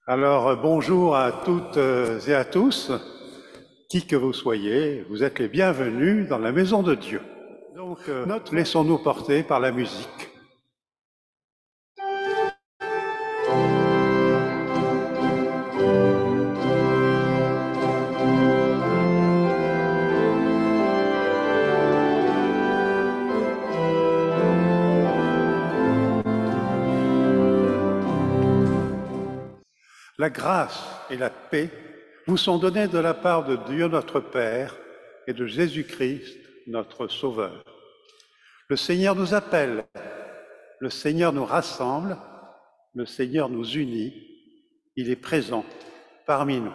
Alors, bonjour à toutes et à tous, qui que vous soyez, vous êtes les bienvenus dans la maison de Dieu. Donc, laissons-nous porter par la musique. La grâce et la paix vous sont données de la part de Dieu notre Père et de Jésus-Christ notre Sauveur. Le Seigneur nous appelle, le Seigneur nous rassemble, le Seigneur nous unit, il est présent parmi nous.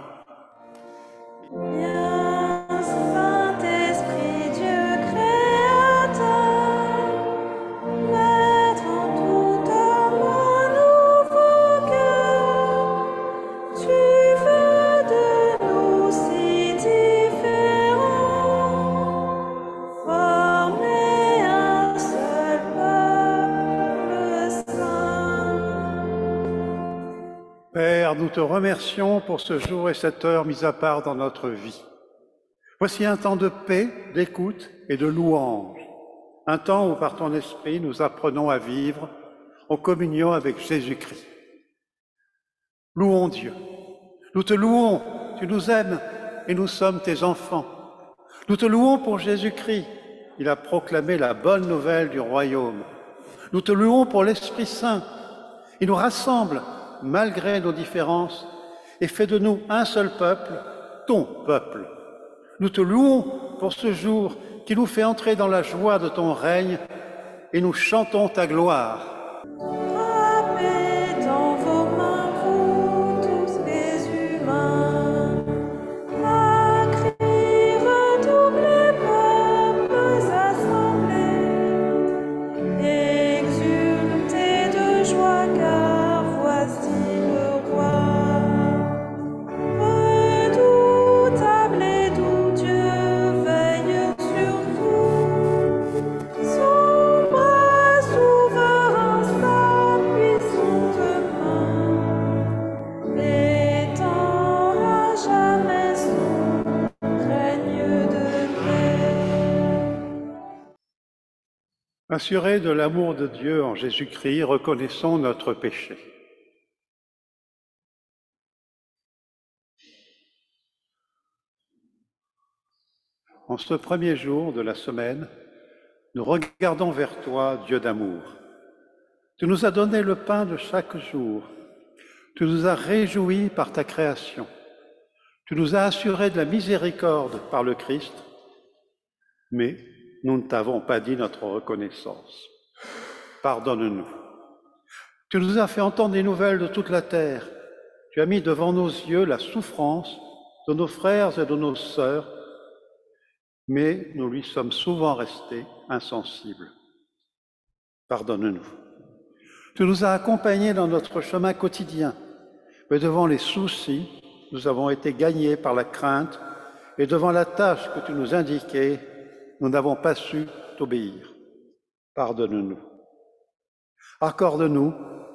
Père, nous te remercions pour ce jour et cette heure mis à part dans notre vie. Voici un temps de paix, d'écoute et de louange, un temps où par ton esprit nous apprenons à vivre en communion avec Jésus-Christ. Louons Dieu. Nous te louons, tu nous aimes et nous sommes tes enfants. Nous te louons pour Jésus-Christ. Il a proclamé la bonne nouvelle du royaume. Nous te louons pour l'Esprit Saint. Il nous rassemble malgré nos différences, et fais de nous un seul peuple, ton peuple. Nous te louons pour ce jour qui nous fait entrer dans la joie de ton règne, et nous chantons ta gloire. Assurés de l'amour de Dieu en Jésus-Christ, reconnaissons notre péché. En ce premier jour de la semaine, nous regardons vers toi, Dieu d'amour. Tu nous as donné le pain de chaque jour. Tu nous as réjouis par ta création. Tu nous as assurés de la miséricorde par le Christ, mais nous ne t'avons pas dit notre reconnaissance. Pardonne-nous. Tu nous as fait entendre des nouvelles de toute la terre. Tu as mis devant nos yeux la souffrance de nos frères et de nos sœurs, mais nous lui sommes souvent restés insensibles. Pardonne-nous. Tu nous as accompagnés dans notre chemin quotidien, mais devant les soucis, nous avons été gagnés par la crainte, et devant la tâche que tu nous indiquais, nous n'avons pas su t'obéir. Pardonne-nous. Accorde-nous,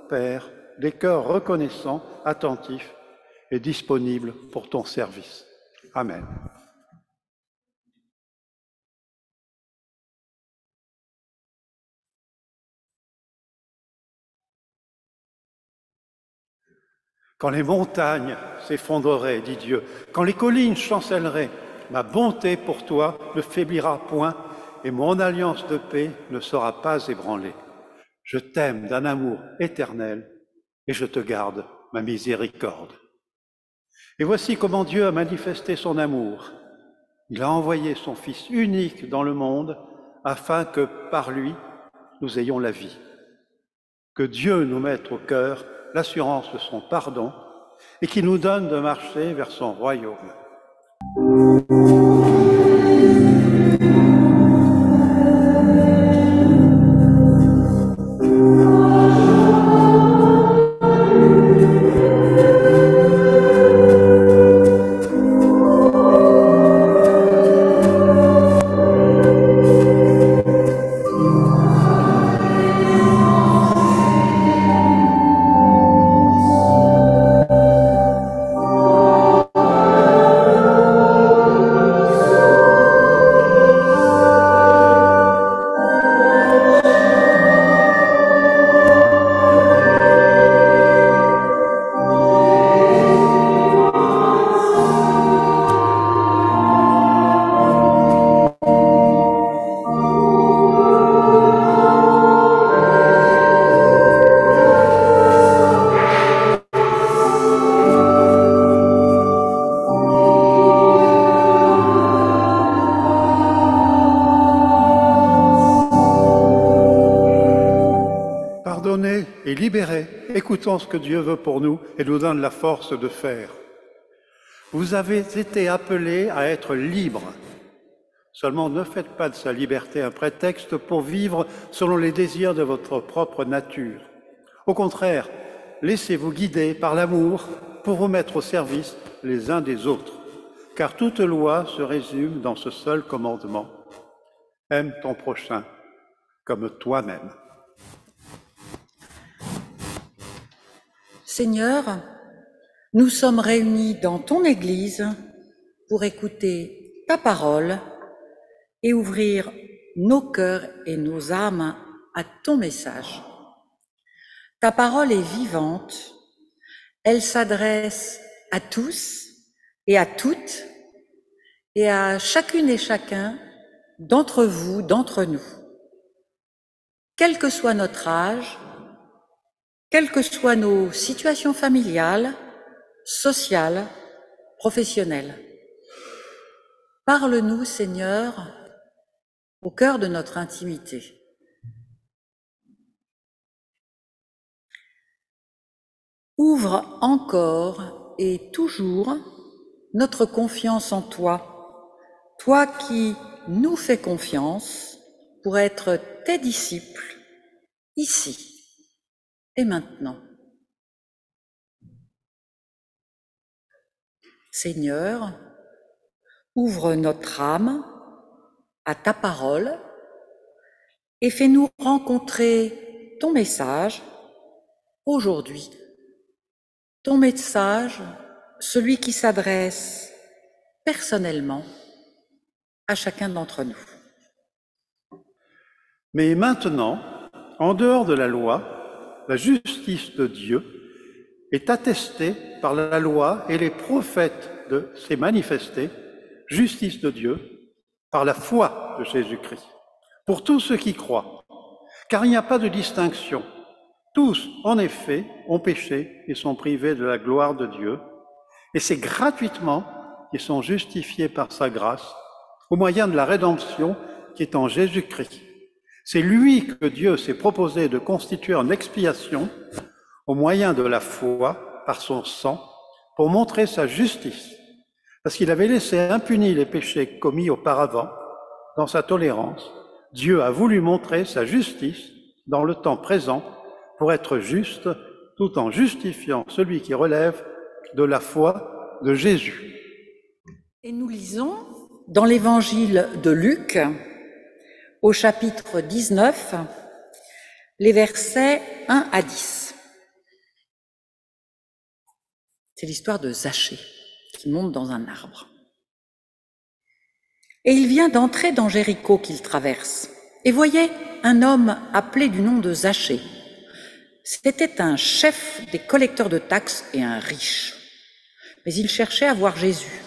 Père, des cœurs reconnaissants, attentifs et disponibles pour ton service. Amen. Quand les montagnes s'effondreraient, dit Dieu, quand les collines chancelleraient, ma bonté pour toi ne faiblira point et mon alliance de paix ne sera pas ébranlée. Je t'aime d'un amour éternel et je te garde ma miséricorde. Et voici comment Dieu a manifesté son amour. Il a envoyé son Fils unique dans le monde afin que par lui, nous ayons la vie. Que Dieu nous mette au cœur l'assurance de son pardon et qui nous donne de marcher vers son royaume. écoutons ce que Dieu veut pour nous et nous donne la force de faire. Vous avez été appelés à être libres. Seulement, ne faites pas de sa liberté un prétexte pour vivre selon les désirs de votre propre nature. Au contraire, laissez-vous guider par l'amour pour vous mettre au service les uns des autres. Car toute loi se résume dans ce seul commandement. Aime ton prochain comme toi-même. Seigneur, nous sommes réunis dans ton Église pour écouter ta parole et ouvrir nos cœurs et nos âmes à ton message. Ta parole est vivante, elle s'adresse à tous et à toutes et à chacune et chacun d'entre vous, d'entre nous. Quel que soit notre âge, quelles que soient nos situations familiales, sociales, professionnelles. Parle-nous, Seigneur, au cœur de notre intimité. Ouvre encore et toujours notre confiance en toi, toi qui nous fais confiance pour être tes disciples, ici et maintenant. Seigneur, ouvre notre âme à ta parole et fais-nous rencontrer ton message aujourd'hui. Ton message, celui qui s'adresse personnellement à chacun d'entre nous. Mais maintenant, en dehors de la loi, la justice de Dieu est attestée par la loi et les prophètes s'est manifestée, justice de Dieu, par la foi de Jésus-Christ, pour tous ceux qui croient. Car il n'y a pas de distinction. Tous, en effet, ont péché et sont privés de la gloire de Dieu, et c'est gratuitement qu'ils sont justifiés par sa grâce, au moyen de la rédemption qui est en Jésus-Christ. C'est lui que Dieu s'est proposé de constituer en expiation, au moyen de la foi, par son sang, pour montrer sa justice, parce qu'il avait laissé impunis les péchés commis auparavant. Dans sa tolérance, Dieu a voulu montrer sa justice dans le temps présent, pour être juste, tout en justifiant celui qui relève de la foi de Jésus. Et nous lisons dans l'évangile de Luc, au chapitre 19, les versets 1 à 10. C'est l'histoire de Zachée, qui monte dans un arbre. Et il vient d'entrer dans Jéricho qu'il traverse, et voyait un homme appelé du nom de Zachée. C'était un chef des collecteurs de taxes et un riche. Mais il cherchait à voir Jésus.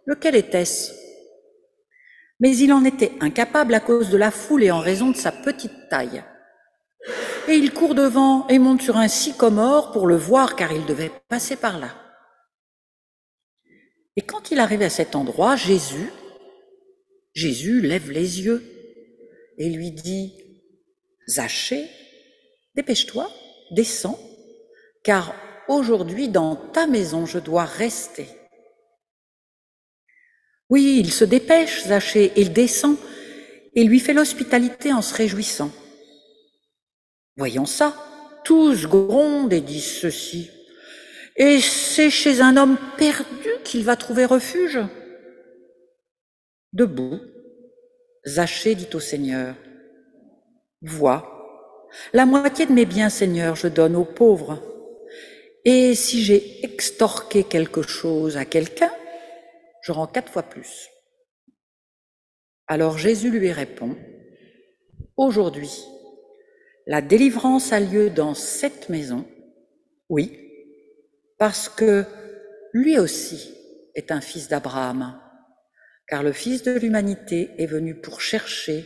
Lequel était-ce? Mais il en était incapable à cause de la foule et en raison de sa petite taille. Et il court devant et monte sur un sycomore pour le voir, car il devait passer par là. Et quand il arrive à cet endroit, Jésus lève les yeux et lui dit « Zachée, dépêche-toi, descends, car aujourd'hui dans ta maison je dois rester. » Oui, il se dépêche, Zachée, il descend et lui fait l'hospitalité en se réjouissant. Voyant ça, tous grondent et disent ceci. Et c'est chez un homme perdu qu'il va trouver refuge. Debout, Zachée dit au Seigneur, « Vois, la moitié de mes biens, Seigneur, je donne aux pauvres. Et si j'ai extorqué quelque chose à quelqu'un, je rends 4 fois plus. » Alors Jésus lui répond, « Aujourd'hui, la délivrance a lieu dans cette maison, oui, parce que lui aussi est un fils d'Abraham, car le Fils de l'humanité est venu pour chercher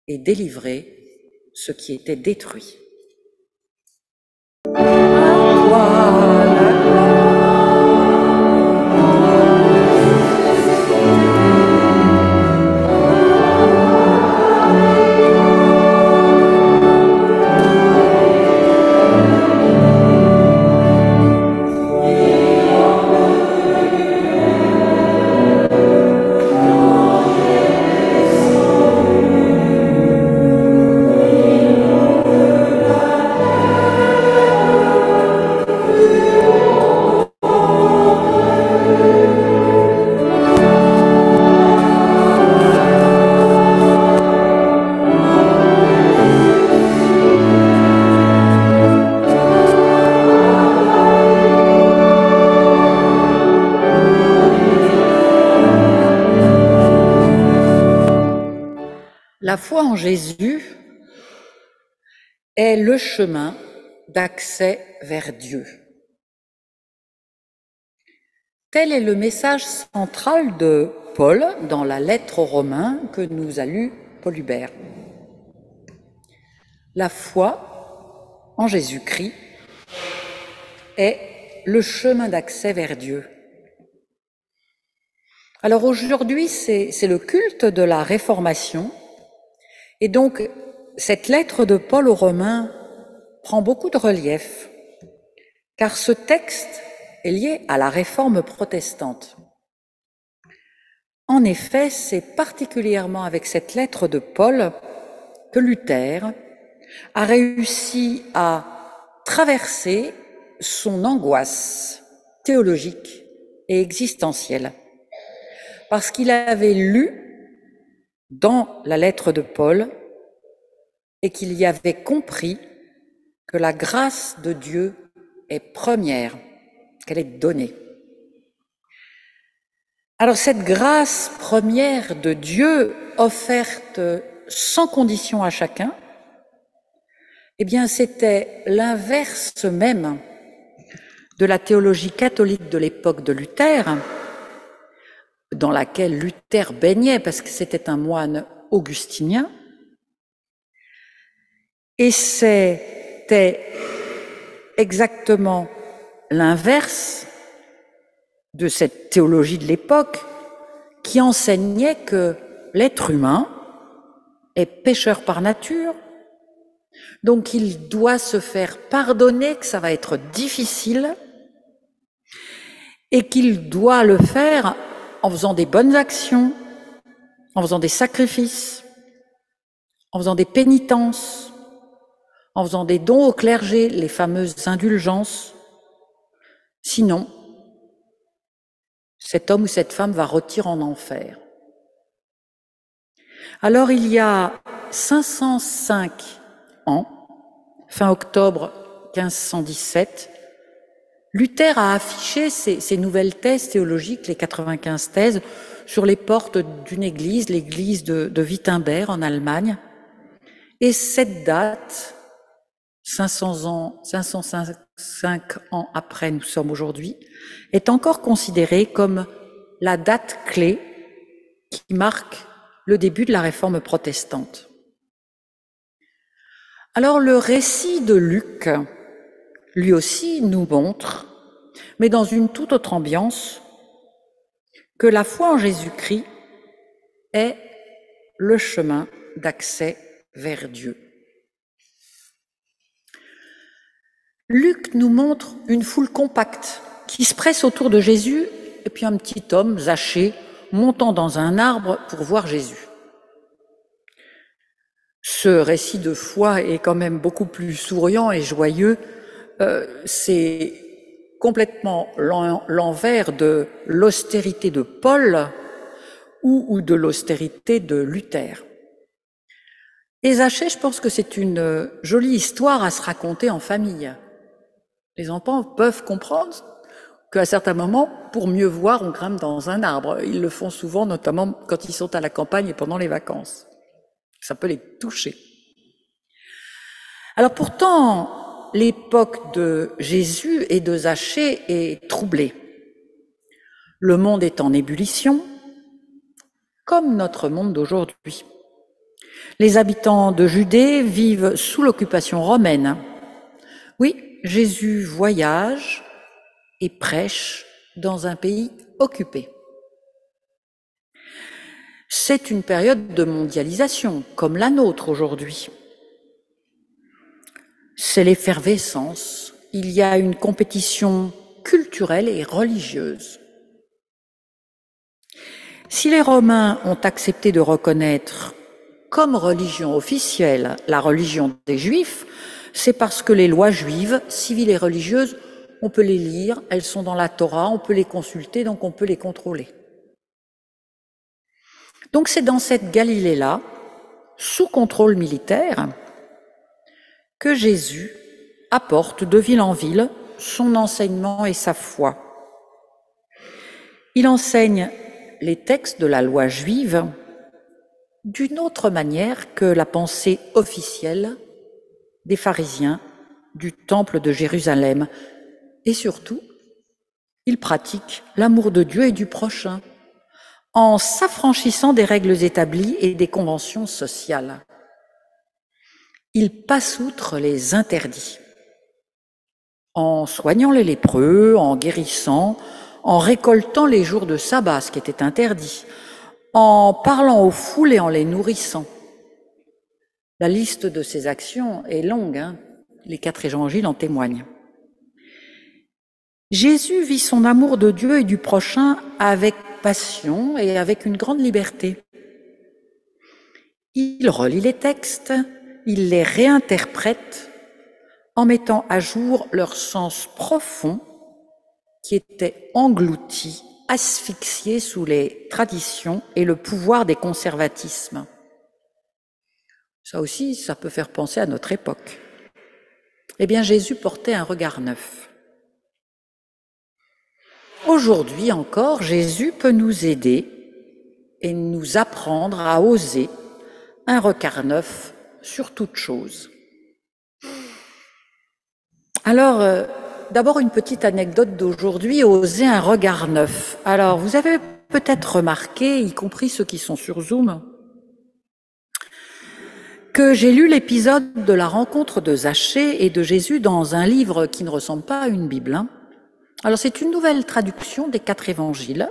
et délivrer ce qui était détruit. » La foi en Jésus est le chemin d'accès vers Dieu. Tel est le message central de Paul dans la lettre aux Romains que nous a lu Paul Hubert. La foi en Jésus-Christ est le chemin d'accès vers Dieu. Alors aujourd'hui, c'est le culte de la Réformation, et donc cette lettre de Paul aux Romains prend beaucoup de relief, car ce texte est lié à la Réforme protestante. En effet, c'est particulièrement avec cette lettre de Paul que Luther a réussi à traverser son angoisse théologique et existentielle, parce qu'il avait lu dans la lettre de Paul et qu'il y avait compris que la grâce de Dieu est première, qu'elle est donnée. Alors cette grâce première de Dieu, offerte sans condition à chacun, eh bien c'était l'inverse même de la théologie catholique de l'époque de Luther, dans laquelle Luther baignait parce que c'était un moine augustinien. Et c'était exactement l'inverse de cette théologie de l'époque qui enseignait que l'être humain est pécheur par nature, donc il doit se faire pardonner, que ça va être difficile et qu'il doit le faire en faisant des bonnes actions, en faisant des sacrifices, en faisant des pénitences, en faisant des dons au clergé, les fameuses indulgences. Sinon, cet homme ou cette femme va rôtir en enfer. Alors il y a 505 ans, fin octobre 1517, Luther a affiché ses nouvelles thèses théologiques, les 95 thèses, sur les portes d'une église, l'église de Wittenberg en Allemagne. Et cette date, 505 ans après, nous sommes aujourd'hui, est encore considérée comme la date clé qui marque le début de la réforme protestante. Alors le récit de Luc, lui aussi, nous montre, mais dans une toute autre ambiance, que la foi en Jésus-Christ est le chemin d'accès vers Dieu. Luc nous montre une foule compacte qui se presse autour de Jésus et puis un petit homme, Zachée, montant dans un arbre pour voir Jésus. Ce récit de foi est quand même beaucoup plus souriant et joyeux. C'est complètement l'envers de l'austérité de Paul ou de l'austérité de Luther. Et Zachée, je pense que c'est une jolie histoire à se raconter en famille. Les enfants peuvent comprendre qu'à certains moments, pour mieux voir, on grimpe dans un arbre. Ils le font souvent, notamment quand ils sont à la campagne et pendant les vacances. Ça peut les toucher. Alors pourtant, l'époque de Jésus et de Zachée est troublée. Le monde est en ébullition, comme notre monde d'aujourd'hui. Les habitants de Judée vivent sous l'occupation romaine. Oui, Jésus voyage et prêche dans un pays occupé. C'est une période de mondialisation, comme la nôtre aujourd'hui. C'est l'effervescence. Il y a une compétition culturelle et religieuse. Si les Romains ont accepté de reconnaître comme religion officielle la religion des Juifs, c'est parce que les lois juives, civiles et religieuses, on peut les lire, elles sont dans la Torah, on peut les consulter, donc on peut les contrôler. Donc c'est dans cette Galilée-là, sous contrôle militaire, que Jésus apporte de ville en ville son enseignement et sa foi. Il enseigne les textes de la loi juive d'une autre manière que la pensée officielle des pharisiens du temple de Jérusalem. Et surtout, ils pratiquent l'amour de Dieu et du prochain en s'affranchissant des règles établies et des conventions sociales. Ils passent outre les interdits en soignant les lépreux, en guérissant, en récoltant les jours de sabbat, ce qui était interdit, en parlant aux foules et en les nourrissant. La liste de ces actions est longue, hein. Les 4 évangiles en témoignent. Jésus vit son amour de Dieu et du prochain avec passion et avec une grande liberté. Il relit les textes, il les réinterprète en mettant à jour leur sens profond qui était englouti, asphyxié sous les traditions et le pouvoir des conservatismes. Ça aussi, ça peut faire penser à notre époque. Eh bien, Jésus portait un regard neuf. Aujourd'hui encore, Jésus peut nous aider et nous apprendre à oser un regard neuf sur toute chose. Alors, d'abord une petite anecdote d'aujourd'hui, oser un regard neuf. Alors, vous avez peut-être remarqué, y compris ceux qui sont sur Zoom, que j'ai lu l'épisode de la rencontre de Zachée et de Jésus dans un livre qui ne ressemble pas à une Bible. Alors, c'est une nouvelle traduction des 4 évangiles,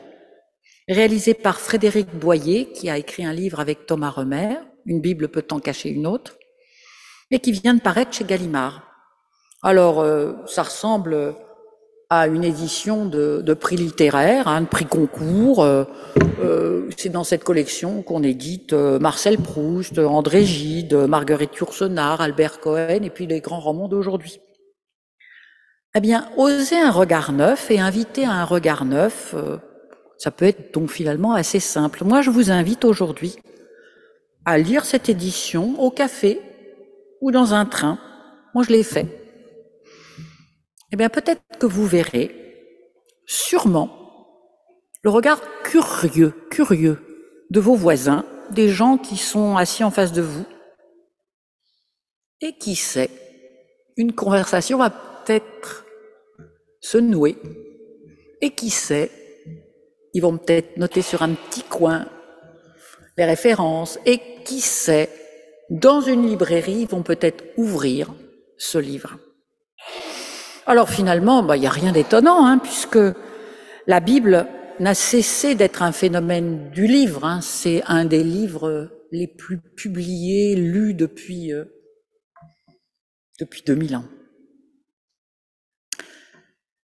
réalisée par Frédéric Boyer, qui a écrit un livre avec Thomas Remer, Une Bible peut en cacher une autre, et qui vient de paraître chez Gallimard. Alors, ça ressemble à une édition de prix littéraire, de prix concours. C'est dans cette collection qu'on édite Marcel Proust, André Gide, Marguerite Yourcenar, Albert Cohen, et puis les grands romans d'aujourd'hui. Eh bien, oser un regard neuf et inviter à un regard neuf, ça peut être donc finalement assez simple. Moi, je vous invite aujourd'hui à lire cette édition au café ou dans un train. Moi, je l'ai fait. Eh bien, peut-être que vous verrez sûrement le regard curieux de vos voisins, des gens qui sont assis en face de vous. Et qui sait, une conversation va peut-être se nouer. Et qui sait, ils vont peut-être noter sur un petit coin les références. Et qui sait, dans une librairie, ils vont peut-être ouvrir ce livre. Alors finalement, il n'y a rien d'étonnant, puisque la Bible n'a cessé d'être un phénomène du livre. C'est un des livres les plus publiés, lus depuis 2000 ans.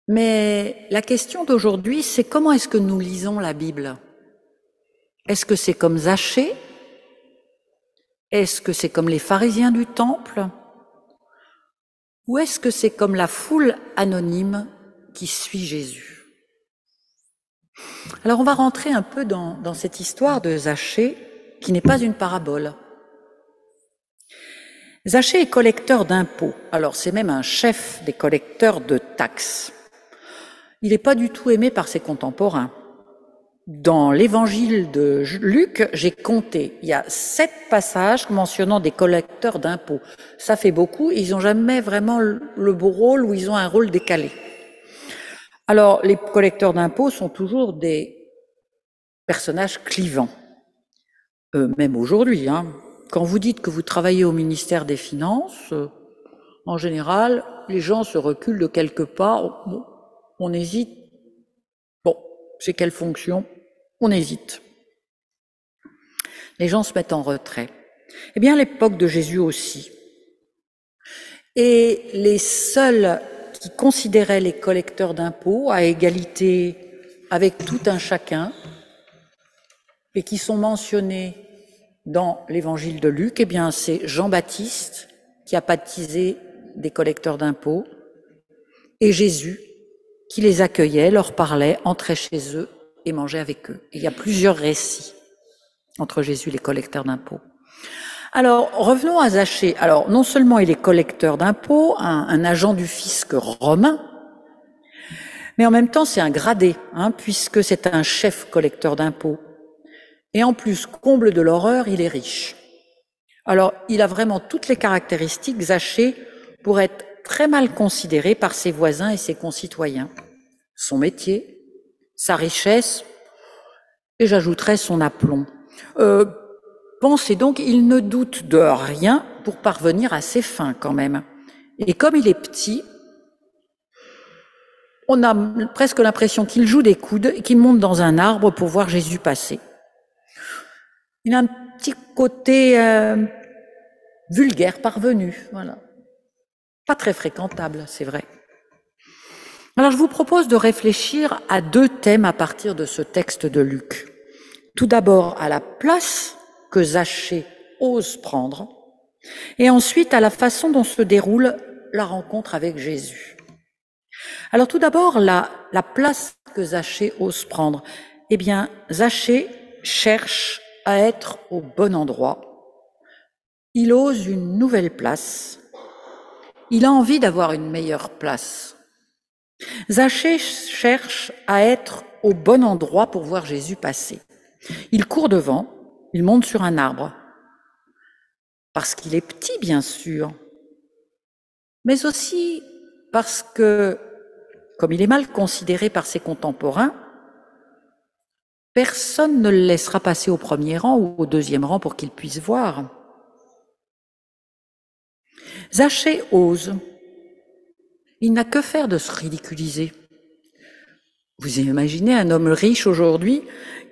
Mais la question d'aujourd'hui, c'est comment est-ce que nous lisons la Bible? Est-ce que c'est comme Zachée? Est-ce que c'est comme les pharisiens du temple? Ou est-ce que c'est comme la foule anonyme qui suit Jésus? Alors on va rentrer un peu dans cette histoire de Zachée, qui n'est pas une parabole. Zachée est collecteur d'impôts, alors c'est même un chef des collecteurs de taxes. Il n'est pas du tout aimé par ses contemporains. Dans l'évangile de Luc, j'ai compté, il y a 7 passages mentionnant des collecteurs d'impôts. Ça fait beaucoup, ils n'ont jamais vraiment le beau rôle ou ils ont un rôle décalé. Alors, les collecteurs d'impôts sont toujours des personnages clivants, même aujourd'hui. Quand vous dites que vous travaillez au ministère des Finances, en général, les gens se reculent de quelques pas, on hésite. Bon, c'est quelle fonction? On hésite. Les gens se mettent en retrait. Eh bien, à l'époque de Jésus aussi. Et les seuls qui considéraient les collecteurs d'impôts à égalité avec tout un chacun et qui sont mentionnés dans l'évangile de Luc, eh bien, c'est Jean-Baptiste qui a baptisé des collecteurs d'impôts et Jésus qui les accueillait, leur parlait, entrait chez eux et mangeait avec eux. Et il y a plusieurs récits entre Jésus et les collecteurs d'impôts. Alors, revenons à Zachée. Alors, non seulement il est collecteur d'impôts, un agent du fisc romain, mais en même temps, c'est un gradé, puisque c'est un chef collecteur d'impôts. Et en plus, comble de l'horreur, il est riche. Alors, il a vraiment toutes les caractéristiques, Zachée, pour être très mal considéré par ses voisins et ses concitoyens. Son métier, sa richesse, et j'ajouterais son aplomb. Pensez donc, il ne doute de rien pour parvenir à ses fins quand même. Et comme il est petit, on a presque l'impression qu'il joue des coudes et qu'il monte dans un arbre pour voir Jésus passer. Il a un petit côté vulgaire, parvenu, voilà. Pas très fréquentable, c'est vrai. Alors je vous propose de réfléchir à deux thèmes à partir de ce texte de Luc. Tout d'abord à la place que Zachée ose prendre, et ensuite à la façon dont se déroule la rencontre avec Jésus. Alors tout d'abord, la place que Zachée ose prendre. Eh bien, Zachée cherche à être au bon endroit. Il ose une nouvelle place. Il a envie d'avoir une meilleure place. Zachée cherche à être au bon endroit pour voir Jésus passer. Il court devant, il monte sur un arbre. Parce qu'il est petit, bien sûr, mais aussi parce que, comme il est mal considéré par ses contemporains, personne ne le laissera passer au premier rang ou au deuxième rang pour qu'il puisse voir. Zachée ose. Il n'a que faire de se ridiculiser. Vous imaginez un homme riche aujourd'hui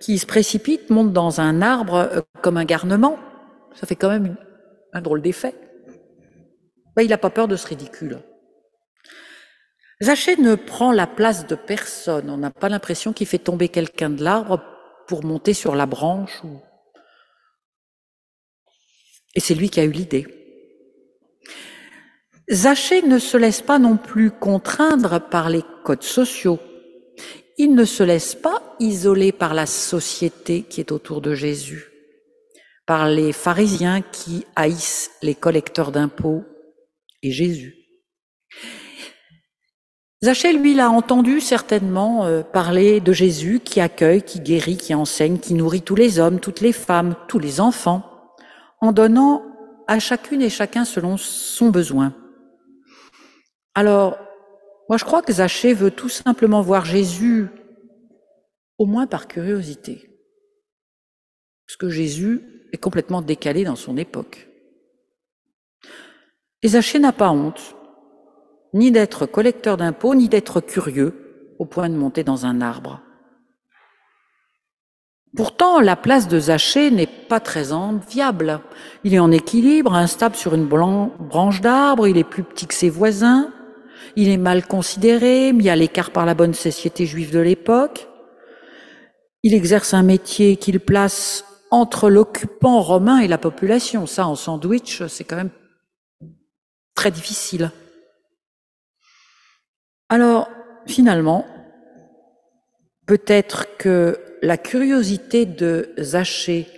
qui se précipite, monte dans un arbre comme un garnement? Ça fait quand même un drôle d'effet. Il n'a pas peur de ce ridicule. Zachée ne prend la place de personne. On n'a pas l'impression qu'il fait tomber quelqu'un de l'arbre pour monter sur la branche. Et c'est lui qui a eu l'idée. Zachée ne se laisse pas non plus contraindre par les codes sociaux. Il ne se laisse pas isoler par la société qui est autour de Jésus, par les pharisiens qui haïssent les collecteurs d'impôts et Jésus. Zachée, lui, l'a entendu certainement parler de Jésus qui accueille, qui guérit, qui enseigne, qui nourrit tous les hommes, toutes les femmes, tous les enfants, en donnant à chacune et chacun selon son besoin. Alors, moi je crois que Zachée veut tout simplement voir Jésus, au moins par curiosité, parce que Jésus est complètement décalé dans son époque. Et Zachée n'a pas honte, ni d'être collecteur d'impôts, ni d'être curieux, au point de monter dans un arbre. Pourtant, la place de Zachée n'est pas très enviable. Il est en équilibre, instable sur une branche d'arbre, il est plus petit que ses voisins, il est mal considéré, mis à l'écart par la bonne société juive de l'époque. Il exerce un métier qu'il place entre l'occupant romain et la population. Ça, en sandwich, c'est quand même très difficile. Alors, finalement, peut-être que la curiosité de Zachée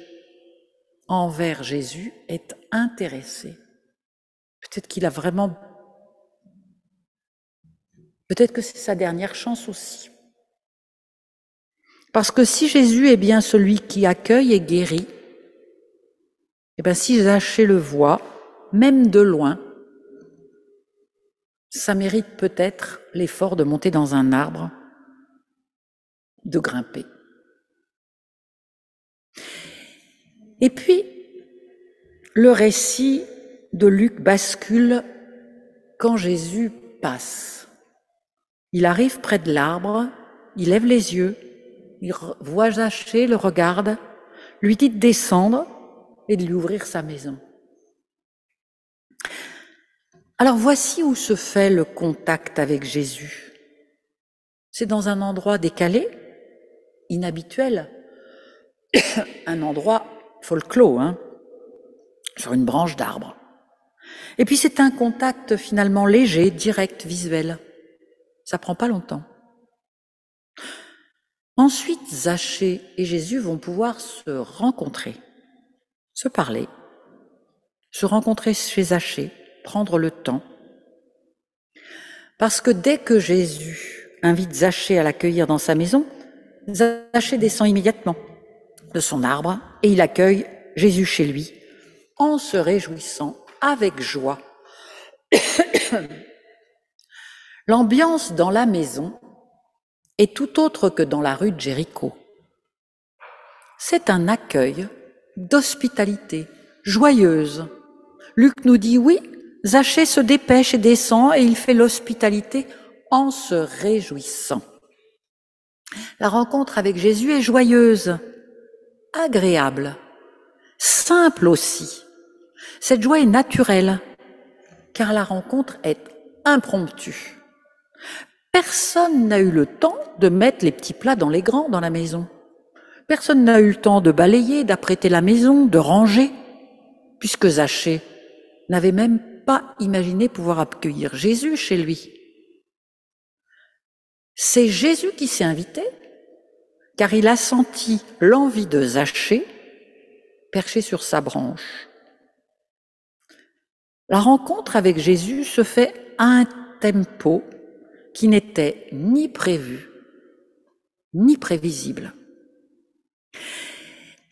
envers Jésus est intéressée. Peut-être qu'il a vraiment... Peut-être que c'est sa dernière chance aussi. Parce que si Jésus est bien celui qui accueille et guérit, et bien si Zachée le voit, même de loin, ça mérite peut-être l'effort de monter dans un arbre, de grimper. Et puis, le récit de Luc bascule quand Jésus passe. Il arrive près de l'arbre, il lève les yeux, il voit Zachée, le regarde, lui dit de descendre et de lui ouvrir sa maison. Alors voici où se fait le contact avec Jésus. C'est dans un endroit décalé, inhabituel, un endroit folklore, sur une branche d'arbre. Et puis c'est un contact finalement léger, direct, visuel. Ça prend pas longtemps. Ensuite, Zachée et Jésus vont pouvoir se rencontrer, se parler, se rencontrer chez Zachée, prendre le temps. Parce que dès que Jésus invite Zachée à l'accueillir dans sa maison, Zachée descend immédiatement. de son arbre et il accueille Jésus chez lui en se réjouissant avec joie. L'ambiance dans la maison est tout autre que dans la rue de Jéricho. C'est un accueil d'hospitalité joyeuse. Luc nous dit oui, Zachée se dépêche et descend et il fait l'hospitalité en se réjouissant. La rencontre avec Jésus est joyeuse, agréable, simple aussi. Cette joie est naturelle, car la rencontre est impromptue. Personne n'a eu le temps de mettre les petits plats dans les grands dans la maison. Personne n'a eu le temps de balayer, d'apprêter la maison, de ranger, puisque Zachée n'avait même pas imaginé pouvoir accueillir Jésus chez lui. C'est Jésus qui s'est invité, car il a senti l'envie de Zachée perché sur sa branche. La rencontre avec Jésus se fait à un tempo qui n'était ni prévu, ni prévisible.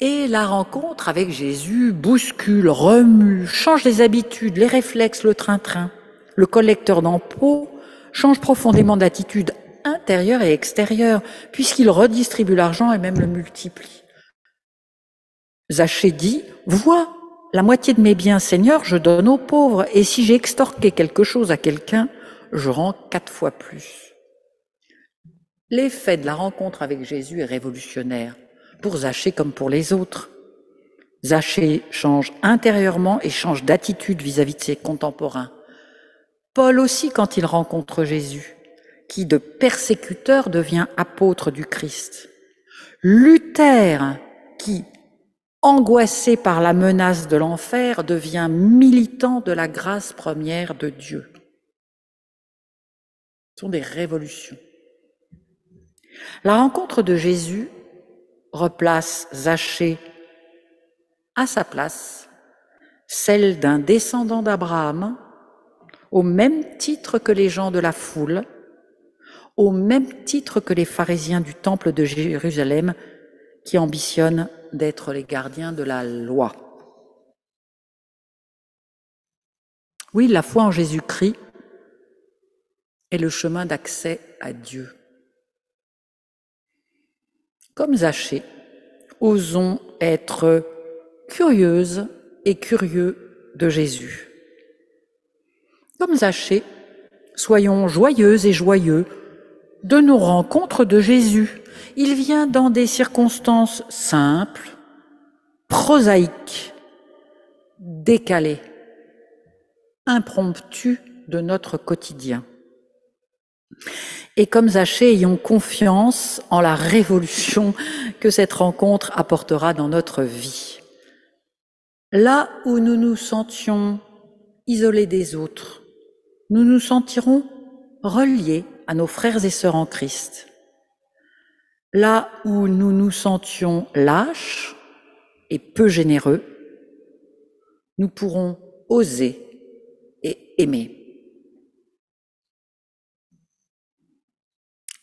Et la rencontre avec Jésus bouscule, remue, change les habitudes, les réflexes, le train-train. Le collecteur d'impôts change profondément d'attitude intérieure et extérieure, puisqu'il redistribue l'argent et même le multiplie. Zachée dit « Vois, la moitié de mes biens, Seigneur, je donne aux pauvres, et si j'ai extorqué quelque chose à quelqu'un, je rends 4 fois plus. » L'effet de la rencontre avec Jésus est révolutionnaire, pour Zachée comme pour les autres. Zachée change intérieurement et change d'attitude vis-à-vis de ses contemporains. Paul aussi quand il rencontre Jésus, qui de persécuteur devient apôtre du Christ. Luther, qui, angoissé par la menace de l'enfer, devient militant de la grâce première de Dieu. Ce sont des révolutions. La rencontre de Jésus replace Zachée à sa place, celle d'un descendant d'Abraham, au même titre que les gens de la foule, au même titre que les pharisiens du temple de Jérusalem qui ambitionnent d'être les gardiens de la loi. Oui, la foi en Jésus-Christ est le chemin d'accès à Dieu. Comme Zachée, osons être curieuses et curieux de Jésus. Comme Zachée, soyons joyeuses et joyeux de nos rencontres de Jésus. Il vient dans des circonstances simples, prosaïques, décalées, impromptues de notre quotidien. Et comme Zachée, ayons confiance en la révolution que cette rencontre apportera dans notre vie. Là où nous nous sentions isolés des autres, nous nous sentirons reliés à nos frères et sœurs en Christ. Là où nous nous sentions lâches et peu généreux, nous pourrons oser et aimer.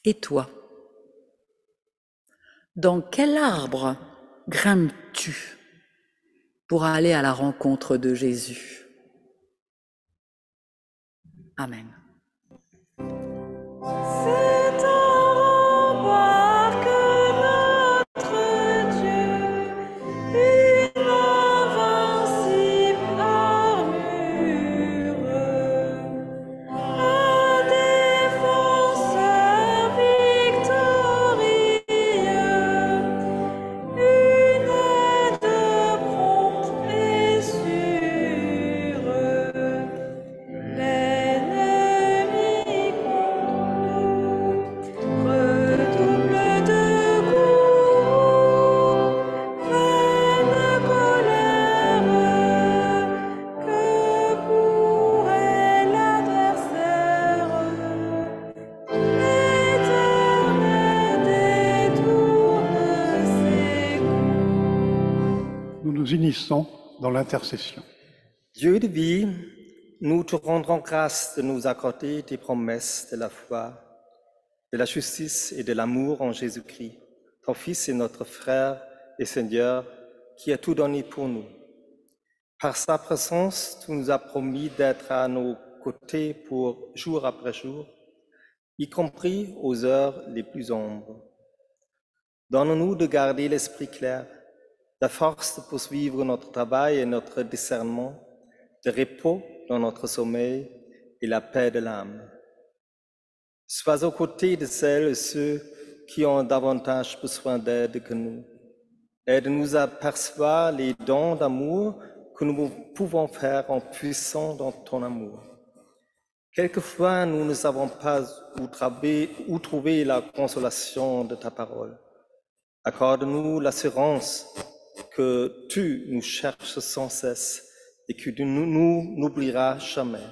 Et toi, dans quel arbre grimpes-tu pour aller à la rencontre de Jésus? Amen. Nous unissons dans l'intercession. Dieu de vie, nous te rendons grâce de nous accorder tes promesses de la foi, de la justice et de l'amour en Jésus-Christ, ton Fils et notre frère et Seigneur, qui a tout donné pour nous. Par sa présence, tu nous as promis d'être à nos côtés pour jour après jour, y compris aux heures les plus sombres. Donne-nous de garder l'esprit clair, la force de poursuivre notre travail et notre discernement, de repos dans notre sommeil et la paix de l'âme. Sois aux côtés de celles et ceux qui ont davantage besoin d'aide que nous. Aide-nous à percevoir les dons d'amour que nous pouvons faire en puissant dans ton amour. Quelquefois, nous ne savons pas où trouver la consolation de ta parole. Accorde-nous l'assurance que tu nous cherches sans cesse et que tu nous n'oublieras jamais.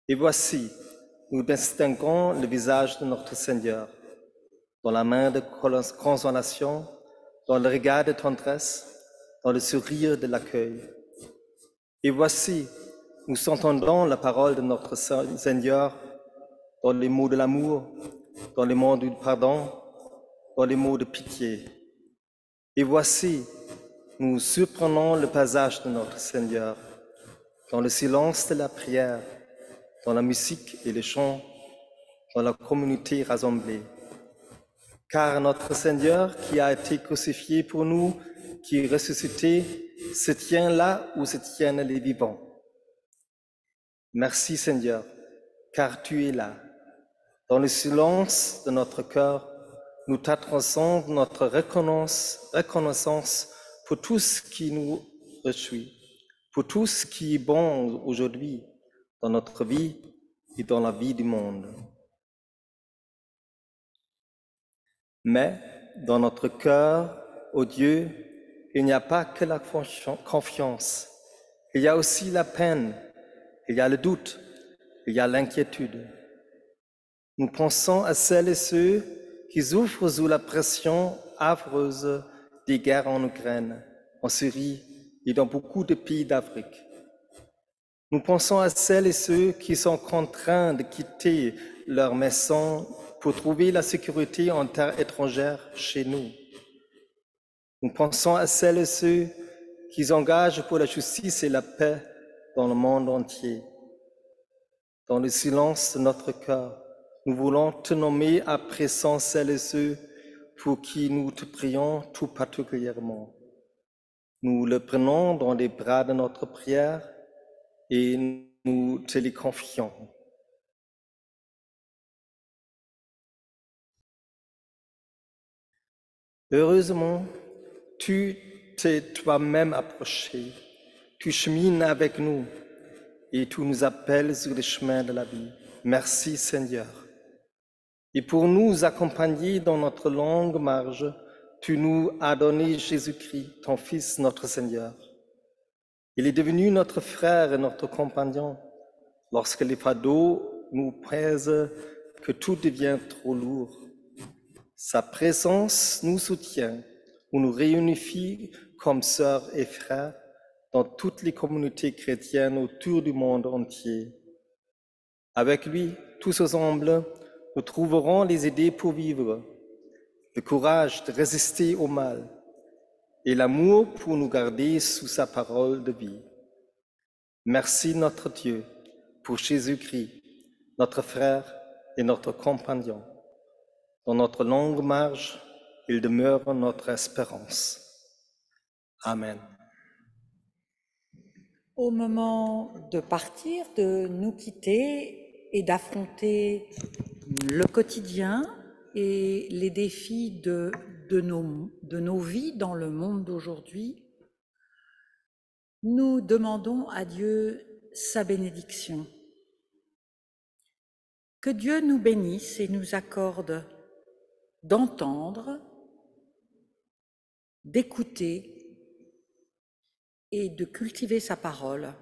Et voici, nous distinguons le visage de notre Seigneur, dans la main de consolation, dans le regard de tendresse, dans le sourire de l'accueil. Et voici, nous entendons la parole de notre Seigneur dans les mots de l'amour, dans les mots du pardon, dans les mots de pitié. Et voici, nous surprenons le passage de notre Seigneur dans le silence de la prière, dans la musique et les chants, dans la communauté rassemblée. Car notre Seigneur qui a été crucifié pour nous, qui est ressuscité, se tient là où se tiennent les vivants. Merci Seigneur, car tu es là. Dans le silence de notre cœur, nous t'adressons notre reconnaissance pour tout ce qui nous réjouit, pour tout ce qui est bon aujourd'hui dans notre vie et dans la vie du monde. Mais dans notre cœur, ô Dieu, il n'y a pas que la confiance, il y a aussi la peine, il y a le doute, il y a l'inquiétude. Nous pensons à celles et ceux qui souffrent sous la pression affreuse des guerres en Ukraine, en Syrie et dans beaucoup de pays d'Afrique. Nous pensons à celles et ceux qui sont contraints de quitter leur maison pour trouver la sécurité en terre étrangère chez nous. Nous pensons à celles et ceux qui s'engagent pour la justice et la paix dans le monde entier. Dans le silence de notre cœur, nous voulons te nommer à présent celles et ceux pour qui nous te prions tout particulièrement. Nous le prenons dans les bras de notre prière et nous te les confions. Heureusement, tu t'es toi-même approché, tu chemines avec nous et tu nous appelles sur les chemins de la vie. Merci Seigneur. Et pour nous accompagner dans notre longue marche, tu nous as donné Jésus-Christ, ton Fils, notre Seigneur. Il est devenu notre frère et notre compagnon lorsque les fardeaux nous pèsent, que tout devient trop lourd. Sa présence nous soutient, ou nous réunifie comme sœurs et frères dans toutes les communautés chrétiennes autour du monde entier. Avec lui, tous ensemble, nous trouverons les idées pour vivre, le courage de résister au mal et l'amour pour nous garder sous sa parole de vie. Merci notre Dieu pour Jésus-Christ, notre frère et notre compagnon. Dans notre longue marche, il demeure notre espérance. Amen. Au moment de partir, de nous quitter et d'affronter le quotidien et les défis de nos vies dans le monde d'aujourd'hui, nous demandons à Dieu sa bénédiction. Que Dieu nous bénisse et nous accorde d'entendre, d'écouter et de cultiver sa parole.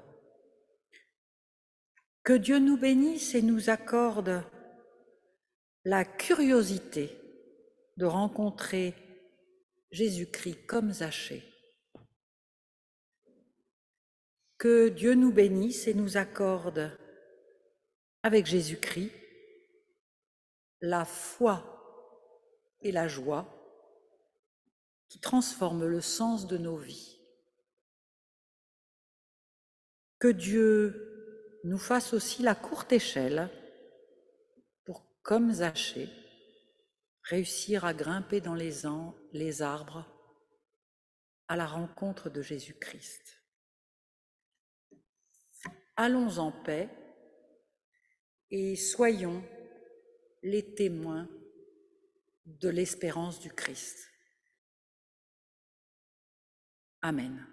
Que Dieu nous bénisse et nous accorde la curiosité de rencontrer Jésus-Christ comme Zachée. Que Dieu nous bénisse et nous accorde, avec Jésus-Christ, la foi et la joie qui transforme le sens de nos vies. Que Dieu nous fasse aussi la courte échelle pour, comme Zachée, réussir à grimper dans les arbres à la rencontre de Jésus-Christ. Allons en paix et soyons les témoins de l'espérance du Christ. Amen.